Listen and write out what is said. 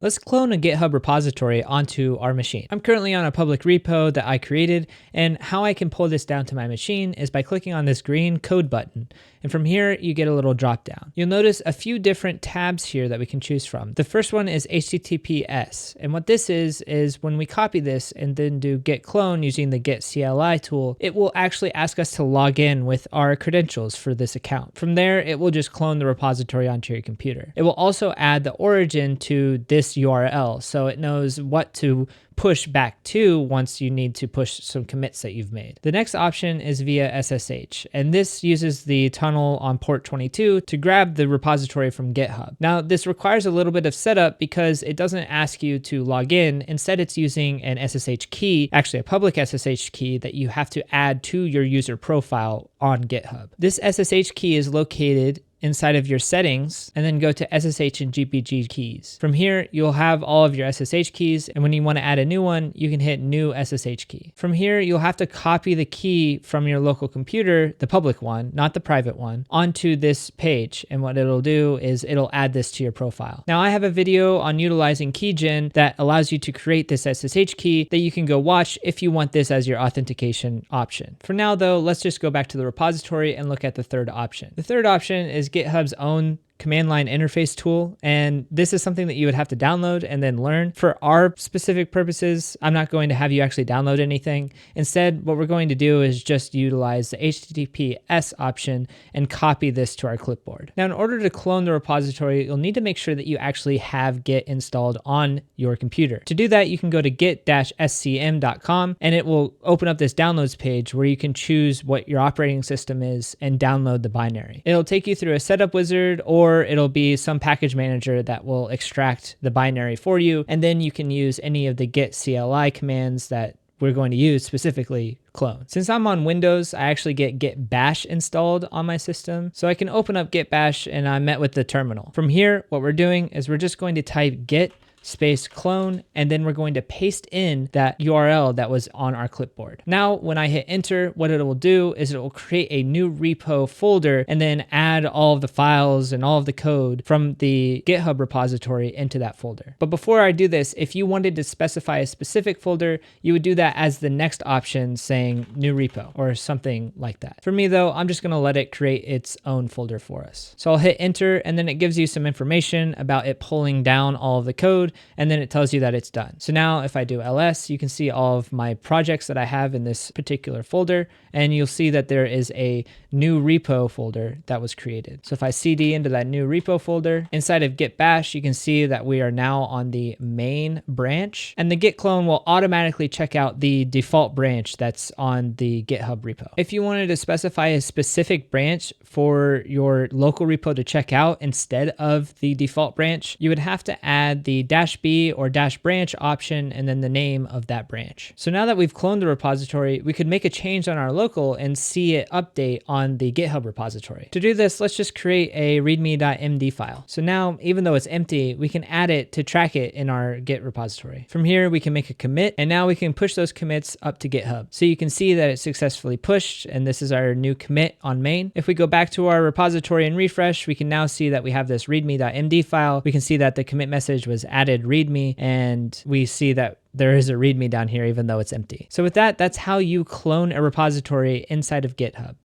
Let's clone a GitHub repository onto our machine. I'm currently on a public repo that I created, and how I can pull this down to my machine is by clicking on this green code button. And from here, you get a little drop down. You'll notice a few different tabs here that we can choose from. The first one is HTTPS. And what this is when we copy this and then do git clone using the Git CLI tool, it will actually ask us to log in with our credentials for this account. From there, it will just clone the repository onto your computer. It will also add the origin to this URL, so it knows what to push back to once you need to push some commits that you've made. The next option is via SSH, and this uses the tunnel on port 22 to grab the repository from GitHub. Now, this requires a little bit of setup because it doesn't ask you to log in. Instead, it's using an SSH key, actually a public SSH key that you have to add to your user profile on GitHub. This SSH key is located inside of your settings, and then go to SSH and GPG keys. From here, you'll have all of your SSH keys, and when you want to add a new one, you can hit new SSH key. From here, you'll have to copy the key from your local computer, the public one, not the private one, onto this page. And what it'll do is it'll add this to your profile. Now, I have a video on utilizing keygen that allows you to create this SSH key that you can go watch if you want this as your authentication option. For now, though, let's just go back to the repository and look at the third option. The third option is GitHub's own command line interface tool, and this is something that you would have to download and then learn. For our specific purposes, I'm not going to have you actually download anything. Instead, what we're going to do is just utilize the HTTPS option and copy this to our clipboard. Now, in order to clone the repository, you'll need to make sure that you actually have Git installed on your computer. To do that, you can go to git-scm.com, and it will open up this downloads page where you can choose what your operating system is and download the binary. It'll take you through a setup wizard, or it'll be some package manager that will extract the binary for you, and then you can use any of the Git CLI commands that we're going to use, specifically clone. Since I'm on Windows, I actually get Git Bash installed on my system, so I can open up Git Bash and I'm met with the terminal. From here, what we're doing is we're just going to type git space clone, and then we're going to paste in that URL that was on our clipboard. Now, when I hit enter, what it will do is it will create a new repo folder and then add all of the files and all of the code from the GitHub repository into that folder. But before I do this, if you wanted to specify a specific folder, you would do that as the next option, saying new repo or something like that. For me though, I'm just going to let it create its own folder for us. So I'll hit enter, and then it gives you some information about it pulling down all of the code, and then it tells you that it's done. So now if I do ls, you can see all of my projects that I have in this particular folder, and you'll see that there is a new repo folder that was created. So if I cd into that new repo folder, inside of git bash, you can see that we are now on the main branch, and the git clone will automatically check out the default branch that's on the GitHub repo. If you wanted to specify a specific branch for your local repo to check out instead of the default branch, you would have to add the -b or -branch option and then the name of that branch. So now that we've cloned the repository, we could make a change on our local and see it update on the GitHub repository. To do this, let's just create a readme.md file. So now, even though it's empty, we can add it to track it in our Git repository. From here, we can make a commit, and now we can push those commits up to GitHub. So you can see that it's successfully pushed, and this is our new commit on main. If we go back to our repository and refresh, we can now see that we have this readme.md file. We can see that the commit message was added readme, and we see that there is a readme down here even though it's empty. So with that, that's how you clone a repository inside of GitHub.